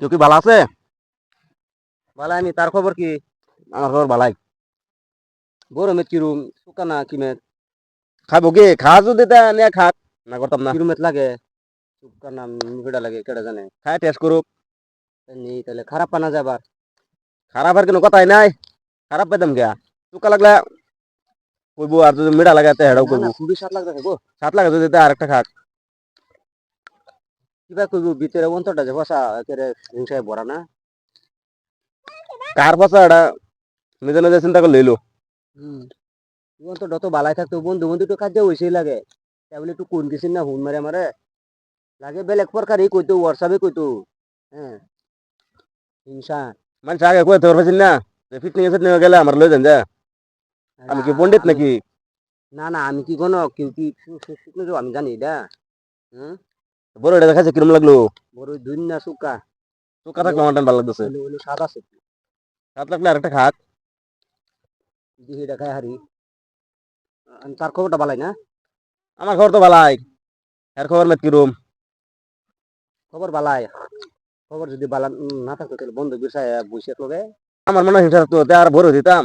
চকি ভালো আছে? বালাই নি তার খবর কি? আমার খবর ভালাই। গরমে কিরুম শুকানা কিমে খাবো কি? খাওয়া যদি তা নিয়ে খাক, না করতাম না। কিরুমেত লাগে শুকানা নিবিড়া লাগে কেডা জানে খাই টেস্ট করুক। নি তাহলে খারাপ পানা যাবার খারাপ আর কোনো কথাই নাই। খারাপ পেতাম গিয়া চুকা লাগলে কইবো, আর যদি মিঠা লাগে তে হেডাও না না কইবো। খুবই স্বাদ লাগতেছে গো। সাত লাগে যদি তা আরেকটা খাক। কিবা কইবো ভিতরে অন্তরটা যে বসা একেবারে হিংসায় ভরা না। কার বসা এটা নিজে নিজে চিন্তা করে লইলো। হুম অন্তরটা তো বালাই থাকতো বন্ধু বন্ধু তো কাজে হইছেই লাগে তাই একটু কোন গেছিন না হুন মারে মারে লাগে বেলেগ প্রকারই কইতো হোয়াটসঅ্যাপে কইতো হ্যাঁ হিংসা মানুষ আগে কই তোর পারছিস না ফিটনিং ফিটনিং গেলে আমার লই যান যা। আমি কি পণ্ডিত আমি নাকি? না না আমি কি কোনো কেউ কি শুকনো যাও আমি জানি এটা হুম বড় এটা দেখাচ্ছে কিরম লাগলো? বড় দুই না শুকা চুকা থাকলে আমার ভালো লাগতেছে। হইলো হইলো স্বাদ আছে সাত লাগলে আরেকটা খাক। দিহি দেখায় হারি তার খবরটা বালাই না আমার খবর তো ভালাই। এর খবর মেত কিরম? খবর বালাই খবর যদি বালা না থাকতো তাহলে বন্ধু বিরসায় বসে লগে আমার মনে হয় হিংসা তো আর ভরে দিতাম।